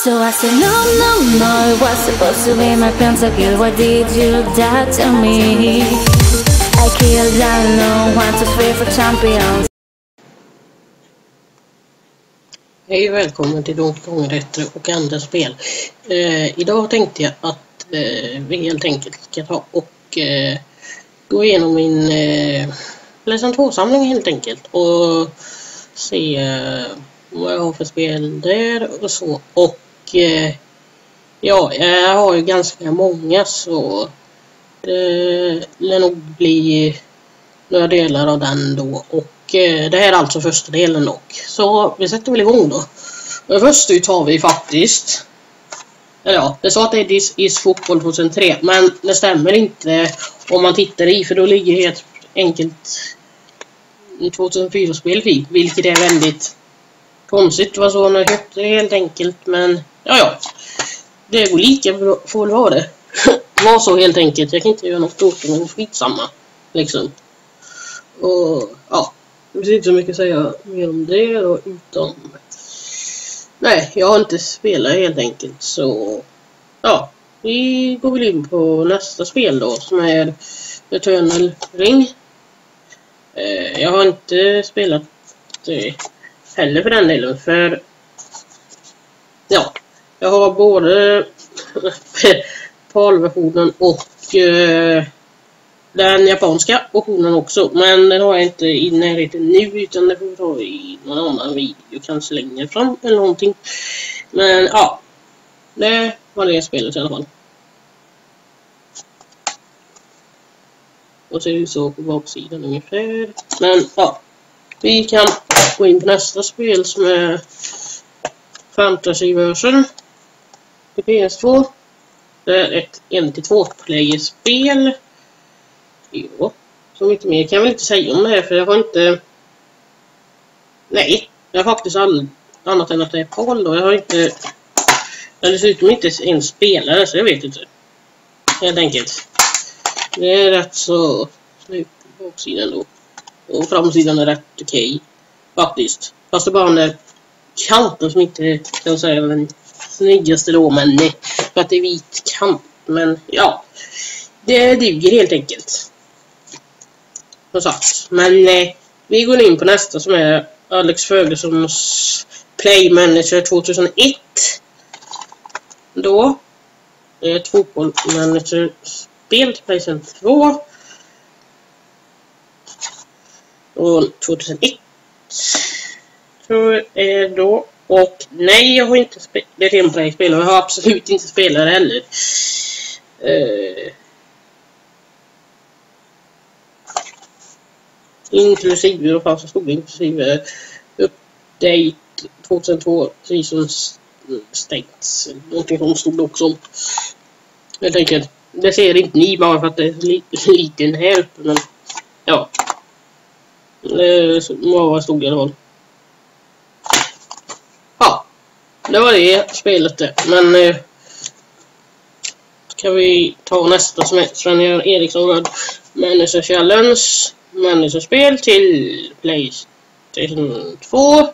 So I said no, no, no, it was supposed to be my pentakill. Why did you die to me? I killed alone, want to free for champions. Hej och välkommen till Donkey Kong Retro och andra spel. Idag tänkte jag att vi helt enkelt ska ta och gå igenom min PlayStation 2-samling helt enkelt. Och se vad jag har för spel där och så. Och ja, jag har ju ganska många, så det lär nog bli några delar av den då. Och det här är alltså första delen dock. Så vi sätter väl igång då. Och först tar vi faktiskt, eller ja, det sa att det är This is Football 2003, men det stämmer inte om man tittar i, för då ligger helt enkelt 2004-spel i, vilket är väldigt konstigt. Det var så när jag köpte det helt enkelt, men ja, det går lika bra, får vara det. Var så helt enkelt, jag kan inte göra något åt det, men skitsamma liksom. Och ja, det finns inte så mycket att säga mer om det då, utom nej, jag har inte spelat helt enkelt. Så ja, vi går väl in på nästa spel då, som är Eternal Ring. Jag har inte spelat det heller för den delen, för ja, jag har både PAL-versionen och den japanska versionen också, men den har jag inte i närheten nu, utan det får vi ta i någon annan video, kanske längre fram eller någonting. Men ja, det var det spelet i alla fall. Och så är det så på baksidan ungefär. Men ja, vi kan gå in på nästa spel som är Fantasy version till PS2. Det är ett 1-2-player-spel. Jo, så mycket mer kan jag väl inte säga om det här, för jag har inte... Nej, jag har faktiskt annat än att det är PAL då. Jag har inte... Jag har dessutom inte ens spelare, så jag vet inte. Helt enkelt. Det är rätt så snyggt på baksidan då. Och framsidan är rätt okej. Faktiskt. Fast det bara den där kanten som inte kan säga den snyggaste då, men för att det är vit kant. Men ja, det duger helt enkelt. Som sagt. Men vi går in på nästa som är Alex Fergusons Play Manager 2001. Då det är ett fotbollmanager-spel till PlayStation 2. Och 2001 tror jag då. Och nej, jag har inte spelat det gameplay-spel, och jag har absolut inte spelat det heller. Inklusive, och fast stod inklusive update 2002 seasons states, någonting som stod också om. Jag tänker, det ser inte ni bara för att det är liten här uppe, men ja, vad stod det i alla fall. Ja, det var det spelet det. Men ska vi ta nästa som är Sven Eriksson Manager Challenge Managerspel till PlayStation 2.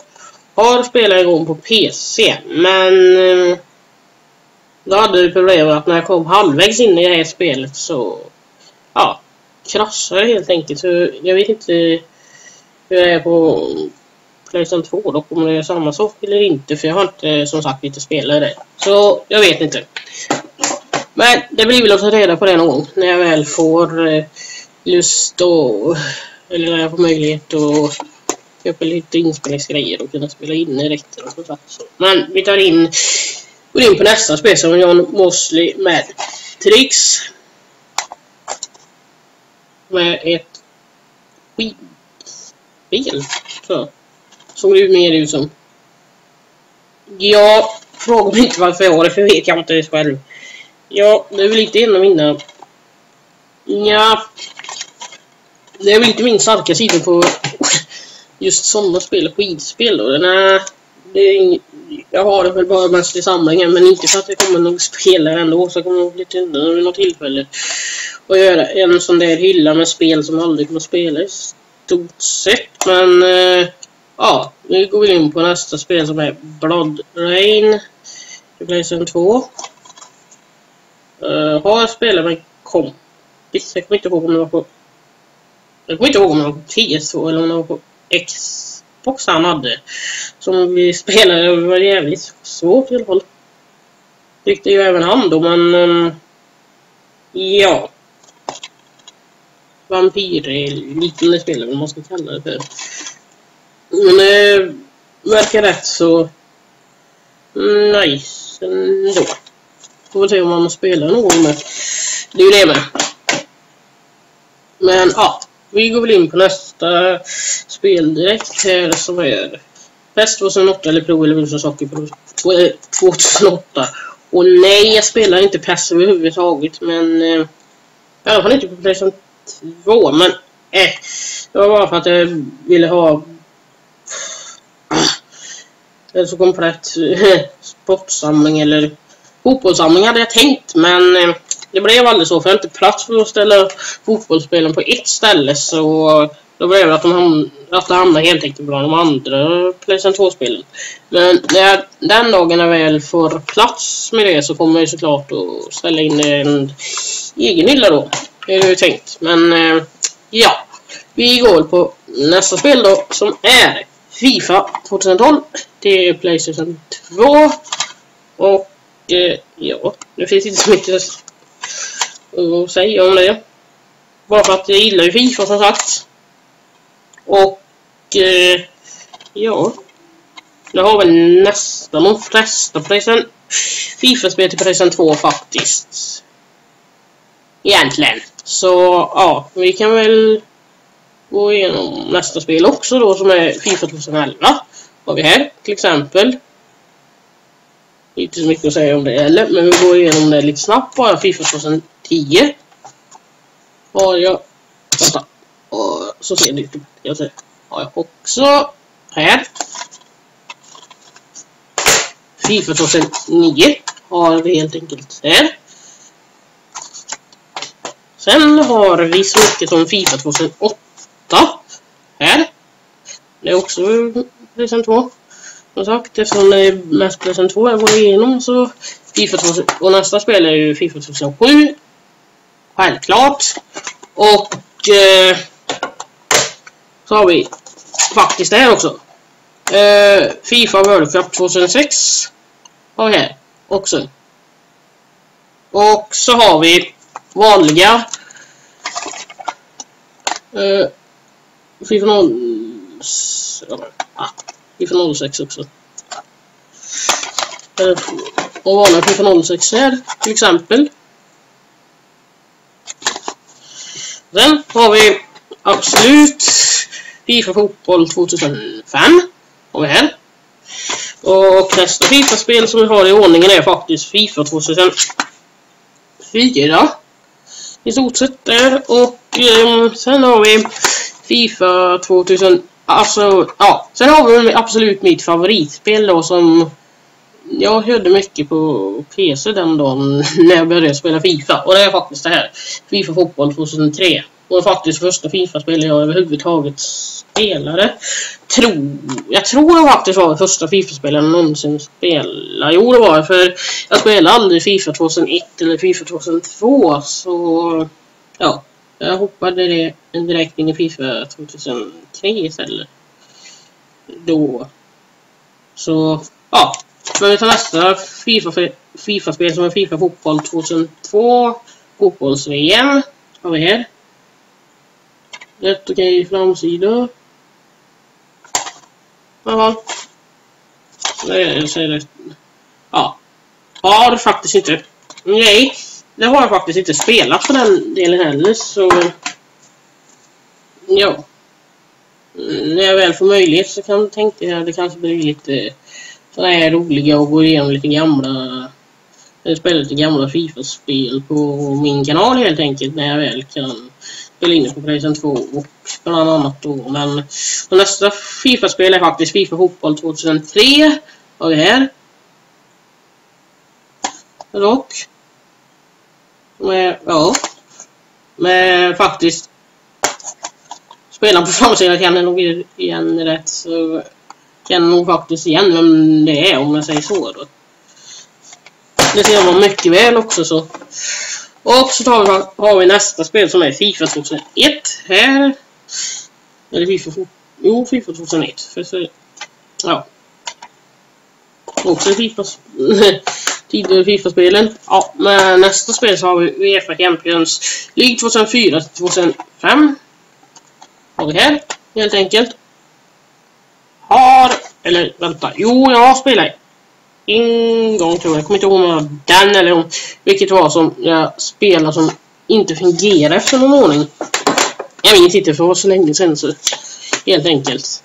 Har spelat en gång på PC, men då hade det problemet att när jag kom halvvägs in i det här spelet så ja, kraschade helt enkelt. Så jag vet inte hur det är på PlayStation 2 då, om det är samma sak eller inte, för jag har inte som sagt inte spelat det. Så jag vet inte. Men det blir väl också reda på det någon gång när jag väl får lust och eller när jag får möjlighet att köpa lite inspelningsgrejer och kunna spela in i rätter och sånt. Så. Men vi går in på nästa spel som John Mosley med Tricks. Med ett skitspel. Så såg det mer ut som. Jag frågar mig inte varför jag har det, för jag vet jag inte det själv. Ja, det är väl inte en av mina. Ja, det är väl inte min starka sida på just sådana spel, skidspel då. Jag har det väl bara mest i samlingen, men inte för att jag kommer nog spela ändå, så kommer jag bli tunnare vid något tillfälle och göra en sån där hylla med spel som aldrig kommer spela i stort sett. Men ja, nu går vi in på nästa spel som är Blood Rain. till PlayStation 2. Har spelat med kompis. Jag kommer inte ihåg om det var på PS2 eller om det var på Xbox han hade. Som vi spelade, det var jävligt svårt i alla fall. Tyckte ju även han då, men ja. Vampyr-liknande spel, vad man ska kalla det för. Men det verkar rätt så nice ändå. Får väl se om man spelar någon med. Det är ju det med. Men ja, vi går väl in på nästa spel direkt här som är PES 2008 eller Pro Evolution Soccer Pro 2008. Och nej, jag spelar inte PES överhuvudtaget, men i alla fall inte på PlayStation 2, men det var bara för att jag ville ha en så komplett sportsamling eller fotbollssamling hade jag tänkt, men det blev aldrig så, för jag har inte plats för att ställa fotbollsspelen på ett ställe, så då blev det att det hamnade helt enkelt bland de andra PlayStation 2-spelen. Men när den dagen jag väl får plats med det så kommer jag såklart att ställa in en egen hylla då. Det är det tänkt. Men ja, vi går på nästa spel då, som är FIFA 2012. Det är PlayStation 2. Och ja, det finns inte så mycket att säga om det. Bara för att jag gillar ju FIFA som sagt. Och ja, det har väl nästan de flesta FIFA-spel till PlayStation 2 faktiskt. Egentligen. Så ja, vi kan väl gå igenom nästa spel också då, som är FIFA 2011. Har vi här till exempel. Inte så mycket att säga om det heller, men vi går igenom det lite snabbt. Bara FIFA 2010 har jag. Vänta. Och så ser det ut. Jag ser. Har jag också här. FIFA 2009 har vi helt enkelt här. Sen har vi så mycket som FIFA 2008 här. Det är också PlayStation 2. Som sagt, eftersom det är mest PlayStation 2 jag går igenom, så FIFA 2000, och nästa spel är ju FIFA 2007. Självklart. Och så har vi faktiskt det här också. FIFA World Cup 2006 har vi här också. Och så har vi vanliga FIFA 06 också. Och vanliga FIFA 06 här till exempel. Sen har vi absolut FIFA Fotboll 2005 har vi här. Och nästa FIFA-spel som vi har i ordningen är faktiskt FIFA 2004 i stort sett där. Och sen har vi FIFA 2000. Alltså, ja. Sen har vi absolut mitt favoritspel då, som jag hörde mycket på PC den dagen när jag började spela FIFA. Och det är faktiskt det här. FIFA Fotboll 2003. Och det är faktiskt första FIFA-spel jag överhuvudtaget spelade. Jag tror det faktiskt var det första FIFA-spelen jag någonsin spelade. Jo, det var det, för jag spelade aldrig FIFA 2001 eller FIFA 2002. Så ja, jag hoppade det direkt in i FIFA 2003 istället. Då. Så ja, men vi tar nästa FIFA-spel som är FIFA Fotboll 2002. Fotbolls-VM har vi här. Rätt okej framsida. Jaha. Jag säger det. Ja. Har faktiskt inte. Nej. Det har jag faktiskt inte spelat på den delen heller. Så. Ja. När jag väl får möjlighet så kan jag tänka att det kanske blir lite sådana här roliga och gå igenom lite gamla. Spela lite gamla FIFA-spel på min kanal helt enkelt. När jag väl kan spela in på PlayStation 2 och bland annat då. Men nästa FIFA-spel är faktiskt FIFA Fotboll 2003. Har vi här. Och med faktiskt spelaren på framsidan kan jag nog igen rätt, så kan jag nog faktiskt igen vem det är, om jag säger så då. Det ser man mycket väl också så. Och så har vi nästa spel som är FIFA 2001 här. Eller FIFA 2001. Ja. Också tidigare FIFA-spelen. Ja, men nästa spel så har vi UEFA Champions League 2004-2005. Har vi här, helt enkelt. Eller vänta, jag har spelat en gång tror jag kommer inte ihåg om den eller om vilket var som jag spelade som inte fungerar efter någon ordning. Jag minns inte för det var så länge sedan så helt enkelt.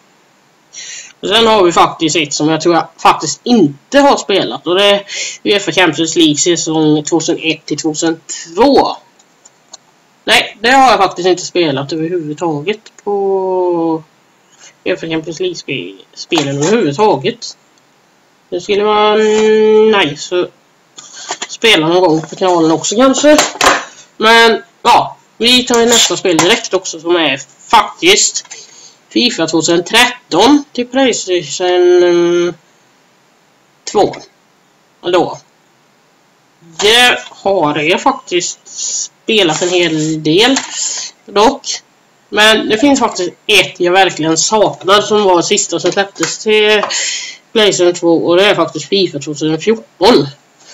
Och sen har vi faktiskt ett som jag tror jag faktiskt inte har spelat och det är UEFA Champions League säsong 2001-2002. Nej, det har jag faktiskt inte spelat överhuvudtaget på UEFA Champions League-spelen överhuvudtaget. Det skulle vara nice att spela någon gång på kanalen också kanske. Men ja, vi tar nästa spel direkt också som är faktiskt FIFA 2013 till PlayStation 2. Då. Det har jag faktiskt spelat en hel del dock. Men det finns faktiskt ett jag verkligen saknar som var sista som släpptes till PlayStation 2 och det är faktiskt FIFA 2014.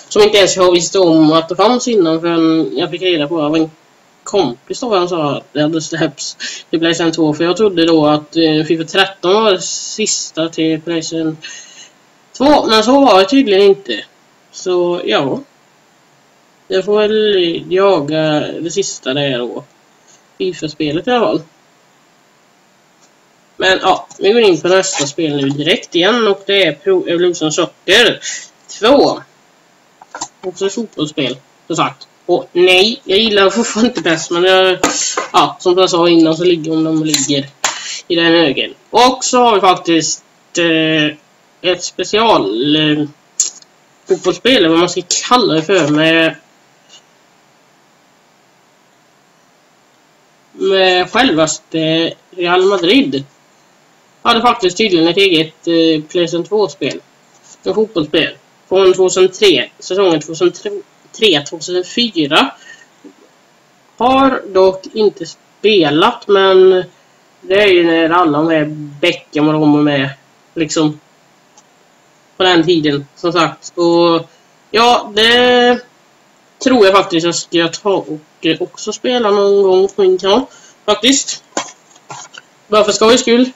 Som inte ens jag visste om att det fanns innan förrän jag fick reda på av en kompis då han sa att det hade släppts till PlayStation 2 för jag trodde då att FIFA 13 var det sista till PlayStation 2 men så var det tydligen inte. Så ja. Jag får väl jaga det sista där då. FIFA-spelet i alla fall. Men ja, vi går in på nästa spel nu direkt igen och det är Pro Evolution Soccer 2. Också ett fotbollsspel, som sagt. Och nej, jag gillar fortfarande inte bäst men ja, som jag sa innan så ligger de ligger i den högen. Och så har vi faktiskt ett special fotbollsspel, vad man ska kalla det för med självaste Real Madrid. Hade faktiskt tydligen ett eget PlayStation 2-spel. Ett fotbollsspel. Från 2003. Säsongen 2003-2004. Har dock inte spelat. Men det är ju när alla de här Beckham och de är med. Liksom. På den tiden. Som sagt. Och ja, det tror jag faktiskt jag ska ta och också spela någon gång på min kanal. Faktiskt. Bara för skojs skull.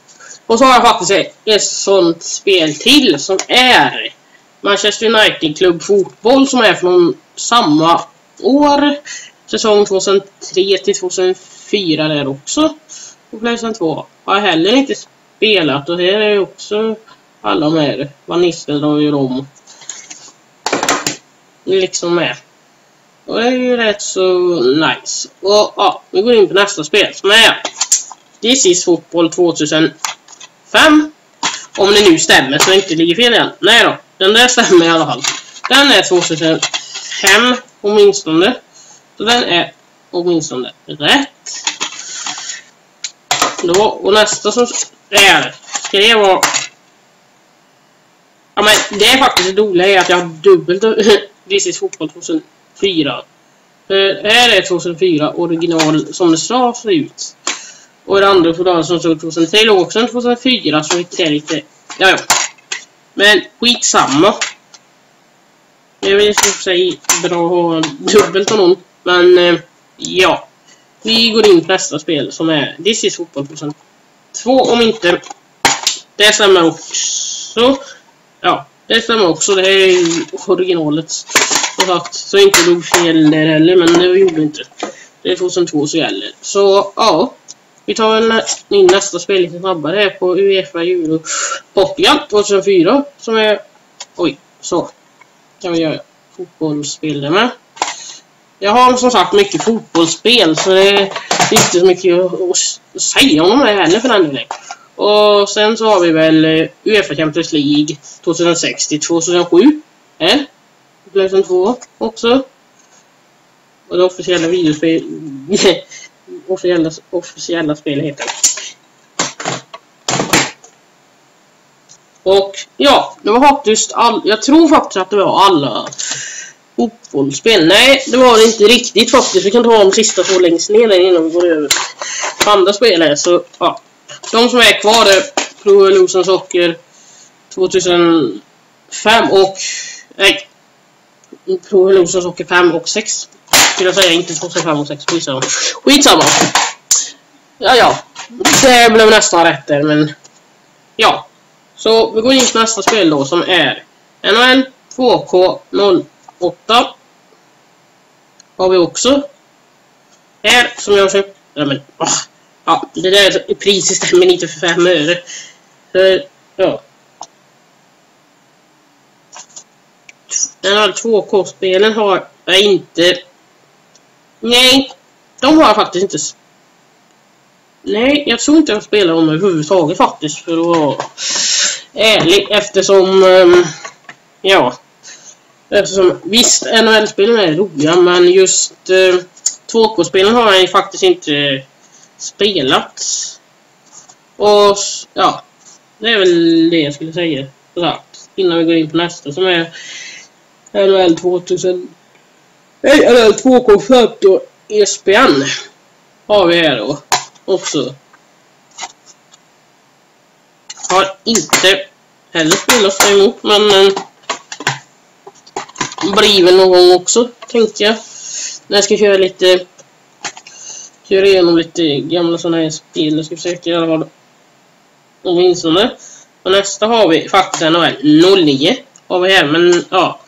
Och så har jag faktiskt ett sånt spel till som är Manchester United Club Fotboll som är från samma år. Säsong 2003-2004 där också. På PlayStation 2 har jag heller inte spelat och här är också alla med. Van Nistelrooy och dem. Liksom med. Och det är ju rätt så nice. Och ja, vi går in på nästa spel som är This is Football 2005. Om det nu stämmer så det inte ligger fel igen. Nej då, den där stämmer i alla fall. Den är 2005 åtminstone. Så den är åtminstone rätt. Då, och nästa som är ska det vara... Ja men det är faktiskt det roliga är att jag har dubbelt This is Football 2004. Här är 2004 original som det ska se ut. Och det andra fodralet som stod 2003 låg också 2004 så det är lite... Ja. Men skitsamma. Det är väl så att säga bra att ha dubbelt av någon. Men ja. Vi går in på nästa spel som är This is Football 2002 om inte. Det stämmer också. Ja, det stämmer också. Det här är originalet. Så inte låg fel där heller, men det gjorde inte. Det är 2002 så gäller. Så ja, vi tar in nästa spel lite snabbare här på UEFA Euro Portugal 2004 som är, oj, så kan vi göra fotbollsspel där med. Jag har som sagt mycket fotbollsspel så det är inte så mycket att säga om det heller för den delen. Och sen så har vi väl UEFA Champions League 2006-2007 PlayStation 2 också. Och det officiella videospel officiella spel heter det. Och ja, det var faktiskt jag tror faktiskt att det var alla fotbollsspel. Nej, det var det inte riktigt faktiskt. Vi kan ta de sista två längst ner innan vi går över på andra spel här. Så ja, de som är kvar är Pro Evolution Soccer 2005 och nej, Pro Evolution Soccer 5 och 6 skulle jag säga, inte 2005 och 6. Skitsamma. Ja, det blev nästan rätt där, men ja. Så vi går in på nästa spel då, som är NHL 2K08. Har vi också här, som jag har köpt. Ja, det där är priset stämmer inte för 5 öre. Så, ja. NHL 2K-spelen har jag inte. Nej, de har jag faktiskt inte. Nej, jag tror inte jag spelar dem överhuvudtaget faktiskt, för att vara ärlig, eftersom visst, NHL-spelen är roliga, men just 2K-spelen har jag faktiskt inte spelat. Och ja, det är väl det jag skulle säga sagt, innan vi går in på nästa, som är NHL 2K15 ESPN har vi här då också. Har inte heller spelat sig emot, men blir väl någon gång också, tänker jag. När jag ska köra igenom lite gamla sådana här spel. Jag ska försöka göra vad åtminstone. Och nästa har vi faktiskt NHL 09 har vi här, men ja,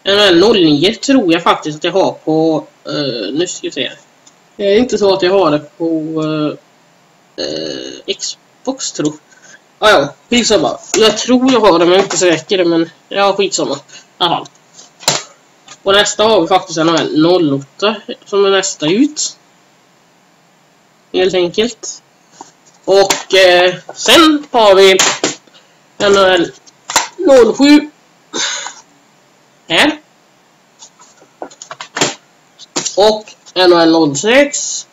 NHL 09 tror jag faktiskt att jag har på nu ska vi se. Det är inte så att jag har det på Xbox, tror jag. Ja, skitsamma. Jag tror jag har det, men jag är inte säker. Men ja, skitsamma. Aha. Och nästa har vi faktiskt NHL 08 som är nästa ut. Helt enkelt. Och sen har vi NHL 07 här. Och NHL 06.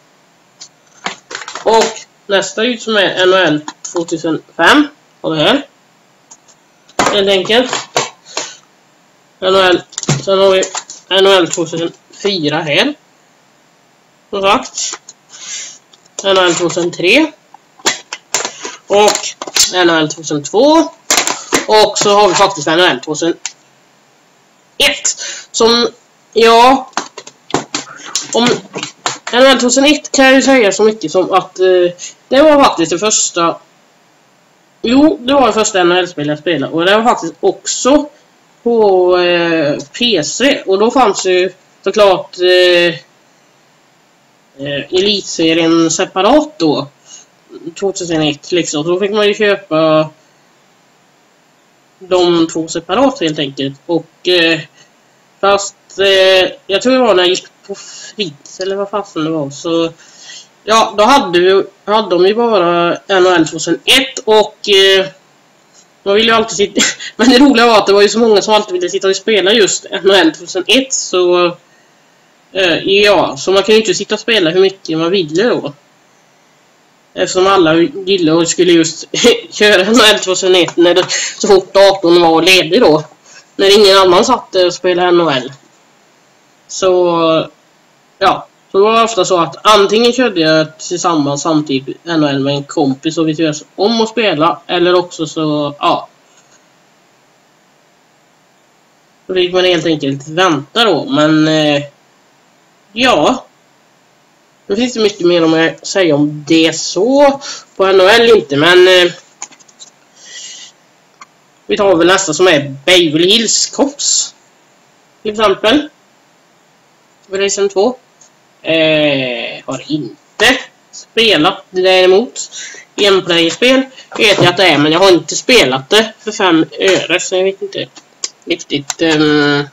Och nästa ut som är NHL 2005 har vi här. Helt enkelt. Sen har vi NHL 2004 här. Som sagt. NHL 2003. Och NHL 2002. Och så har vi faktiskt NHL 2001. Som, ja, om NHL 2001 kan jag ju säga så mycket som att det var faktiskt det första. Jo, det var det första NHL-spel jag spelade. Och det var faktiskt också på PC. Och då fanns ju såklart elitserien separat då. 2001 liksom. Så då fick man ju köpa de två separat helt enkelt. Och fast jag tror det var när jag gick på Fritz eller vad fasen det var. Så ja, då hade de ju bara NHL 2001 och man ville ju alltid sitta. Men det roliga var att det var ju så många som alltid ville sitta och spela just NHL 2001. Så ja, så man kan ju inte sitta och spela hur mycket man ville då. Eftersom alla gillade och skulle just köra NHL 2001 när det, så fort datorn var ledig då. När ingen annan satt och spelade NHL. Så ja, så det var ofta så att antingen körde jag tillsammans samtidigt NHL med en kompis och vi tyckte om att spela. Eller också så, ja. Då fick man helt enkelt vänta då. Men ja. Nu finns det mycket mer om jag säger om det så. På NHL inte, men vi tar väl nästa som är Beverly Hills Cops. Till exempel. Version 2. Har inte spelat det däremot. Gameplay-spel vet jag att det är, men jag har inte spelat det för 5 öre. Så jag vet inte riktigt hur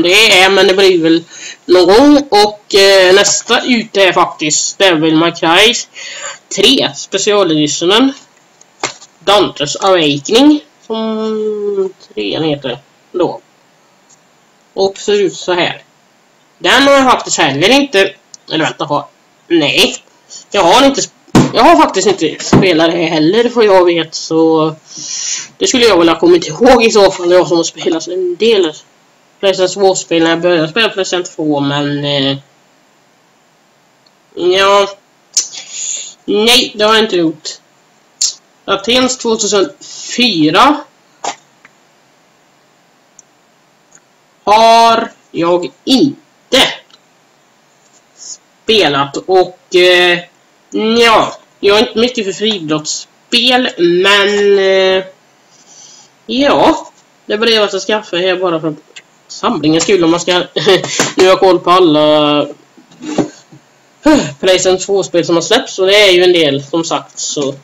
det är, men det blir väl någon gång. Och nästa ute är faktiskt Devil May Cry 3 specialeditionen Dante's Awakening, som 3 heter då. Och ser ut så här. Den har jag faktiskt heller inte. Eller vänta, nej. Jag har inte Jag har faktiskt inte spelat det heller för jag vet, så det skulle jag vilja komma ihåg i så fall. Jag som har spelat en del PlayStation 2-spel när jag började spela PlayStation 2, men ja, nej, det har jag inte gjort. Athens 2004 har jag inte spelat, och ja, jag är inte mycket för friidrottsspel, men ja, det blev att jag skaffade här bara för samlingens skull, om man ska nu ha koll på alla PlayStation 2-spel som har släppts, och det är ju en del som sagt, så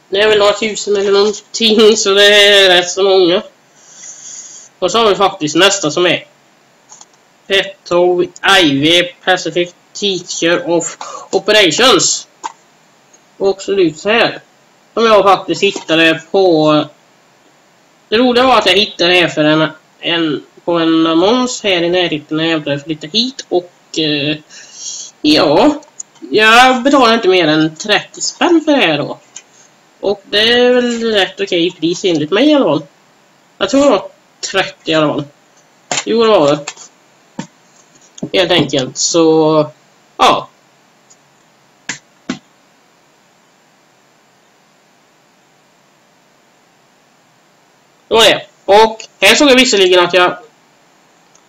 det är väl några tusen eller någonting, så det är rätt så många. Och så har vi faktiskt nästa som är Petto IV Pacific Teacher of Operations. Och så ut så här. Som jag faktiskt hittade på... Det roliga var att jag hittade det här för på en annons här i närheten när jag började flytta hit. Och ja, jag betalar inte mer än 30 spänn för det här då. Och det är väl rätt okej pris enligt mig i alla fall. Jag tror det var 30 i alla fall. Jo, det var det. Helt enkelt, så ja. Det var det. Och här såg jag visserligen att jag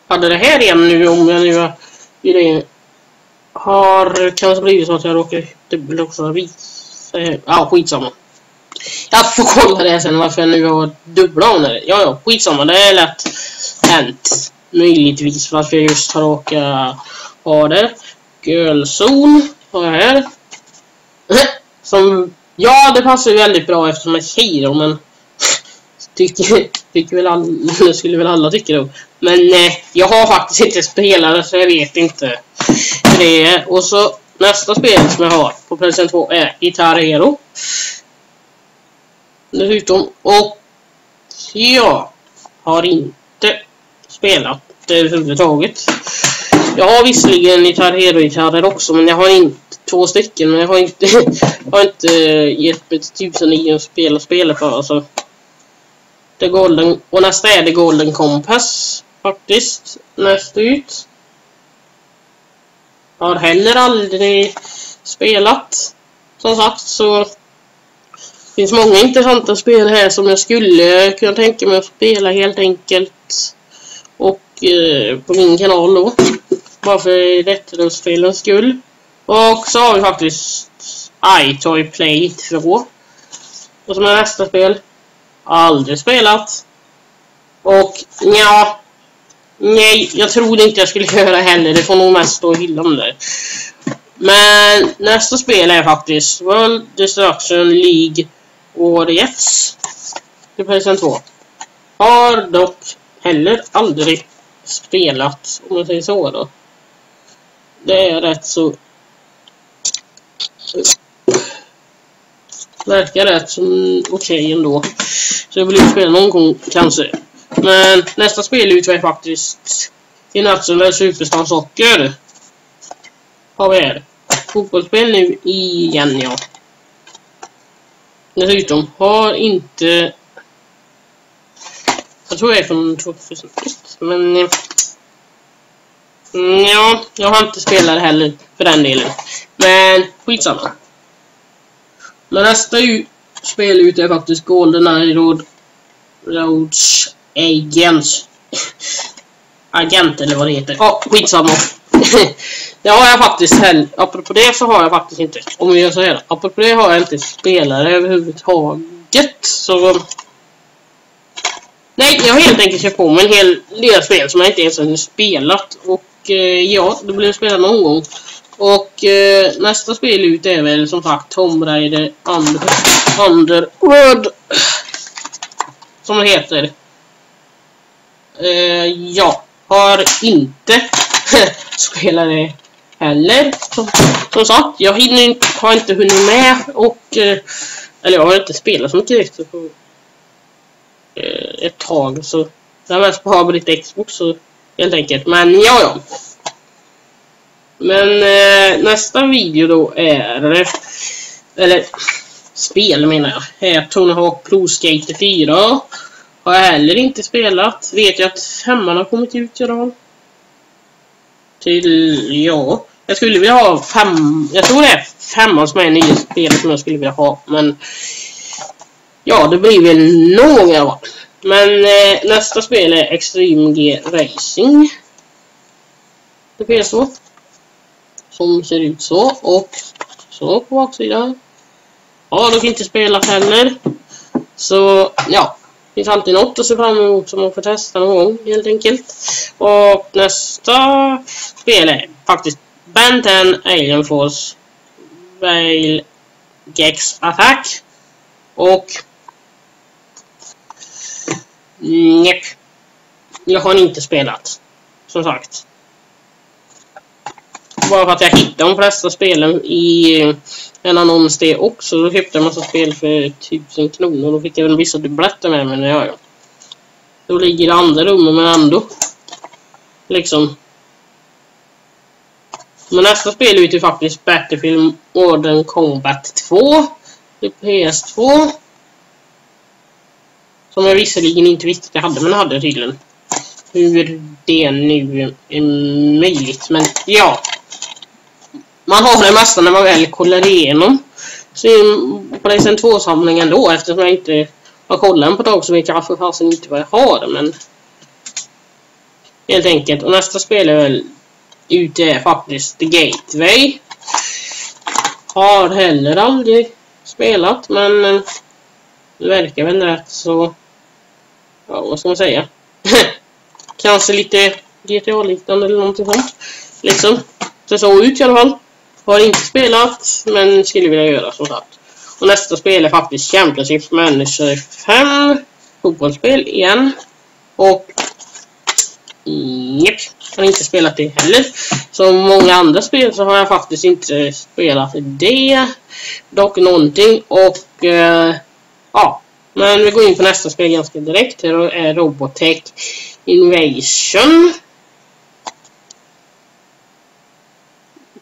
hade det här igen nu, om jag nu har kanske blivit så att jag råkar dubbla också visa. Ja, skitsamma. Jag får kolla det sen varför jag nu har dubbla av det. Ja, skitsamma. Det är lätt hänt. Möjligtvis för att jag just har råkat ha det. Girlzone har jag här. Som, ja, det passar ju väldigt bra eftersom jag är tjej då, men tycker väl alla, skulle väl alla tycka då. Men jag har faktiskt inte spelat, så jag vet inte hur det är. Och så nästa spel som jag har på PlayStation 2 är Guitar Hero. Dessutom, och jag har inte spelat det överhuvudtaget. Jag har visserligen gitarrer också, men jag har inte 2 stycken, men jag har inte gett mig 1009 spela för, alltså. The Golden, och nästa är The Golden Compass faktiskt, nästa ut. Jag har heller aldrig spelat, som sagt, så det finns många intressanta spel här som jag skulle kunna tänka mig att spela helt enkelt. Och på min kanal då. Bara för retrospelens skull. Och så har vi faktiskt iToy Play 2. Och som är nästa spel. Aldrig spelat. Och ja, nej, jag tror inte jag skulle göra heller. Det får nog mest stå i hyllan där. Men nästa spel är faktiskt World Destruction League Warriors. Det är PlayStation 2. Har dock heller aldrig spelat, om jag säger så då. Det är rätt så... Verkar rätt som okej ändå. Så jag vill spela någon gång kanske. Men nästa spel ut är faktiskt International Superstar Soccer. Har vi här. Fotbollsspel nu igen, ja. Dessutom har inte... Jag tror jag är från 2001. Men... ja, jag har inte spelat heller för den delen. Men skitsamma. Men nästa spel ut är faktiskt GoldenEye Roads Agent eller vad det heter. Ja, skitsamma. Det har jag faktiskt heller. Apropå det så har jag faktiskt inte. Om vi gör så här. Apropå det har jag inte spelat överhuvudtaget. Så... nej, jag har helt enkelt köpt på mig en hel del spel som jag inte ens har spelat. Och ja, det blir spelat någon gång. Och nästa spel ut är väl som sagt Tomb Raider Underworld. Som det heter. Ja, har inte spelat det heller. Som sagt, jag har inte hunnit med. Och eller jag har inte spelat så mycket efter på ett tag, så det har mest på lite Xbox så helt enkelt. Men ja. Men nästa video då är, eller spel menar jag, är Tony Hawk Pro Skater 4. Har jag heller inte spelat. Vet jag att 5:an har kommit ut idag. Ja. Jag skulle vilja ha 5. Jag tror det är 5:an som är nya spel som jag skulle vilja ha. Men ja, det blir väl några va. Men nästa spel är Extreme G Racing. Det är så. Som ser ut så. Och så på baksidan. Ja, dock inte spelat heller. Så ja. Det finns alltid något att se fram emot som man får testa någon gång helt enkelt. Och nästa spel är faktiskt Ben 10 Alien Force Veil Gex Attack. Och nej, jag har inte spelat som sagt. Bara för att jag hittade de flesta spelen i en annons det också. Då köpte jag en massa spel för 1000 kronor. Då fick jag väl vissa dubbletter med mig när jag gör. Då ligger det andra rummet men ändå. Liksom. Men nästa spel är ju faktiskt Battlefield Modern Combat 2. Till PS2. Som jag visserligen inte visste att jag hade, men jag hade tydligen. Hur det nu är möjligt. Men ja. Man har det mesta när man väl kollar igenom sin PlayStation 2-samlingen då. Eftersom jag inte har kollat den på ett tag så vet jag för fasen inte vad jag har. Men helt enkelt. Och nästa spel är väl ute är faktiskt The Gateway. Har heller aldrig spelat. Men det verkar väl rätt så. Ja, vad ska man säga? Kanske lite GTA-liknande eller någonting sånt. Liksom. Det såg ut i alla fall. Har inte spelat, men skulle vilja göra som sagt. Och nästa spel är faktiskt Championship Manager 5. Fotbollsspel igen. Och nej, har inte spelat det heller. Som många andra spel så har jag faktiskt inte spelat det. Dock någonting. Och ja, men vi går in på nästa spel ganska direkt. Här är Robotech Invasion.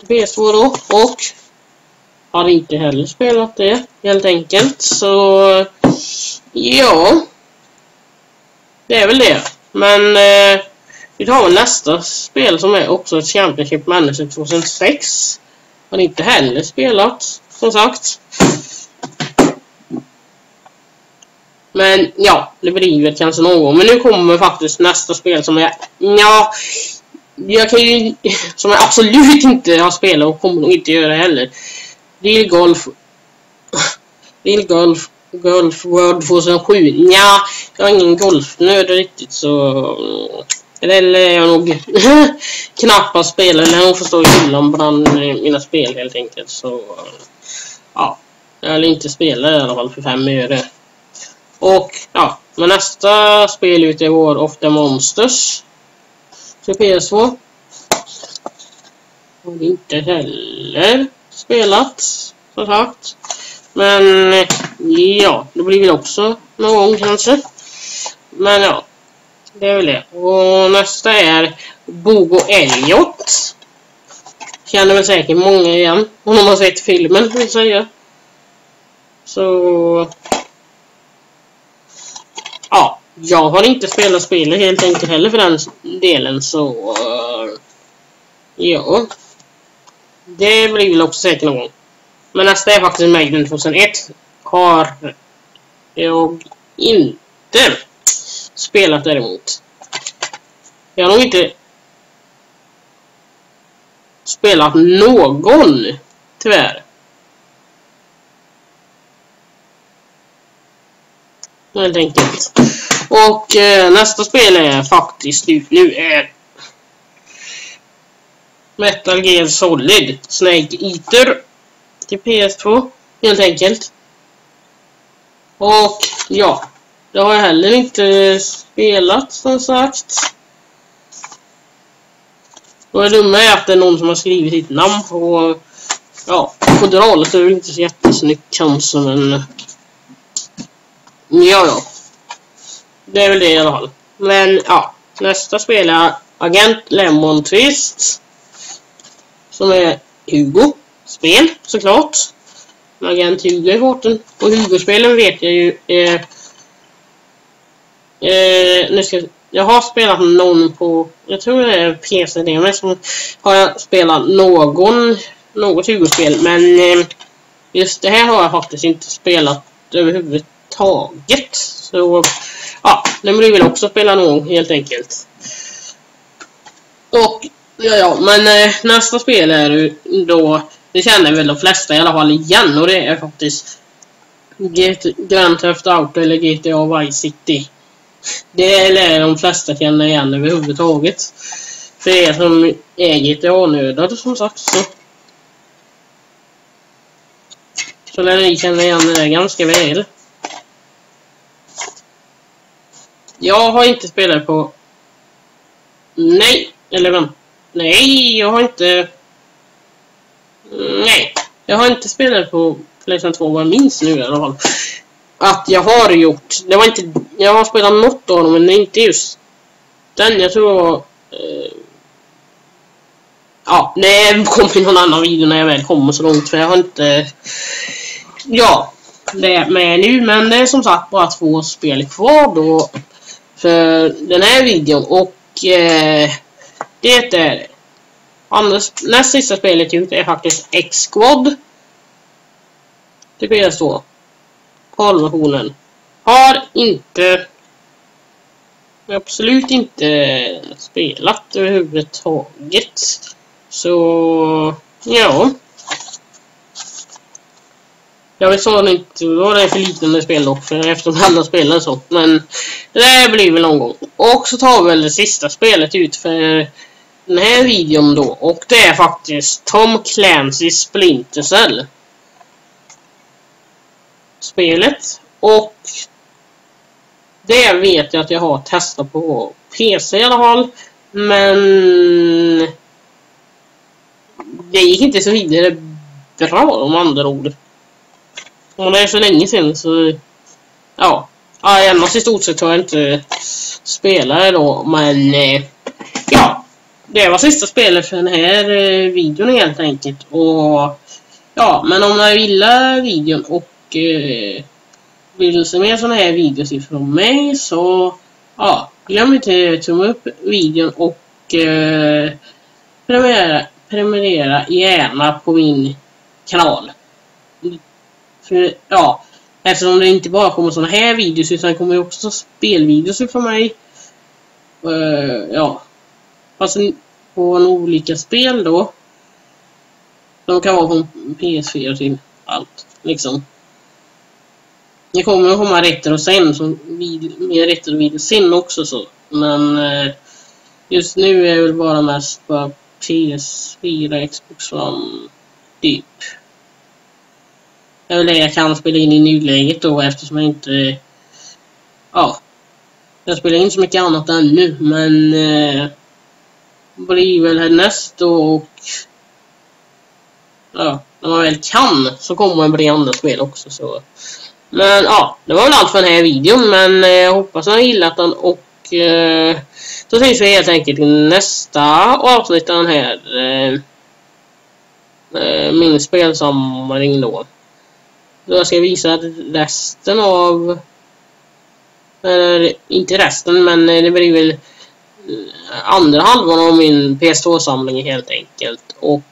PS2 då. Och har inte heller spelat det helt enkelt. Så ja, det är väl det. Men vi tar nästa spel som är också ett Championship Manager 2006. Har inte heller spelat som sagt. Men ja, det blir väl kanske någon gång. Men nu kommer faktiskt nästa spel som är jag kan ju, som jag absolut inte har spelat och kommer nog inte göra heller. Real Golf World 2007. Ja, jag har ingen golfnöd riktigt så. Eller jag nog knappast spela. Eller jag förstår hyllan bland mina spel helt enkelt. Så ja, jag vill inte spela i alla fall för 5 öre. Och ja, men nästa spel ute är War of the Monsters. Till PS2. Har inte heller spelat som sagt. Men ja, det blir väl också någon gång kanske. Men ja, det är väl det. Och nästa är Bogo Elliot. Känner väl säkert många igen. Om de har sett filmen vill säga. Så ja, jag har inte spelat spelet helt enkelt heller för den delen. Så ja, det blir väl också säkert någon gång. Men nästa är faktiskt Maiden 2001. Har jag inte spelat däremot. Jag har nog inte spelat någon, tyvärr. Helt enkelt. Och nästa spel är faktiskt nu är Metal Gear Solid Snake Eater till PS2 helt enkelt. Och ja, det har jag heller inte spelat som sagt. Och det dumma är att det är någon som har skrivit sitt namn på fodralet. Det är inte så jättesnyggt kanske, men ja. Det är väl det i alla fall. Men ja, nästa spel är Agent Lemon Twist. som är Hugo spel såklart. Agent Hugo i farten. Och Hugo-spelen vet jag ju jag har spelat någon på, jag tror det är PC, men som har jag spelat något Hugo-spel, men just det här har jag faktiskt inte spelat överhuvudtaget. Så ja, den blir väl också spela någon helt enkelt. Och men nästa spel är då, det känner väl de flesta i alla fall igen, och det är faktiskt Grand Theft Auto eller GTA Vice City. Det är de flesta känner igen överhuvudtaget. För det som är GTA-nördade som sagt så när ni känner igen det ganska väl. Jag har inte spelat på... Nej, jag har inte spelat på PlayStation 2, vad jag minns nu i alla fall. Att jag har gjort... Det var inte... Jag har spelat något av dem, men inte just den. Jag tror... det kommer i någon annan video när jag väl kommer så långt. För jag har inte... det är med nu. Men det är som sagt bara 2 spel kvar då. För den här videon. Och... det är... näst sista spelet ut är faktiskt X-Squad. Det blir så. Valversionen har absolut inte spelat överhuvudtaget. Så ja. Jag vet inte vad det är för liten spel dock, för eftersom alla spelar så. Men det blir väl någon gång. Och så tar vi väl det sista spelet ut för den här videon då. Och det är faktiskt Tom Clancy's Splinter Cell spelet. Och det vet jag att jag har testat på PC i alla fall. Men det gick inte så vidare bra om andra ord. Och det är så länge sedan så... annars i stort sett har jag inte spelat då. Men det var sista spelet för den här videon helt enkelt. Och men om ni gillar videon och vill se mer såna här videos ifrån mig så glöm inte att tumma upp videon och prenumerera gärna på min kanal. För eftersom det inte bara kommer såna här videos utan det kommer också spelvideos från mig. Fast på en olika spel då. De kan vara från PS4 till allt liksom. Det kommer att komma rätter och sen som mer rätter och videos sen också så. Men just nu är det väl bara mest på PS4, Xbox One typ. Det är väl det jag kan spela in i nuläget då eftersom jag inte... jag spelar inte så mycket annat ännu, men blir väl härnäst och när man väl kan så kommer man bli andra spel också så. Men det var väl allt för den här videon, men jag hoppas att ni har gillat den och så syns vi helt enkelt i nästa avsnitt av den här min spelsamling då. Då jag ska visa resten av inte resten, men det blir väl andra halvan av min PS2-samling helt enkelt. Och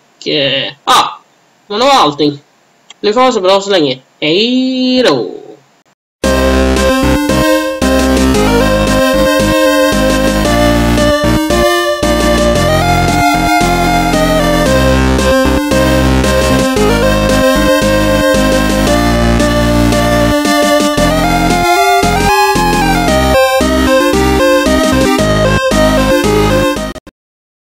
men det var allting. Nu får jag så bra så länge. Hej då!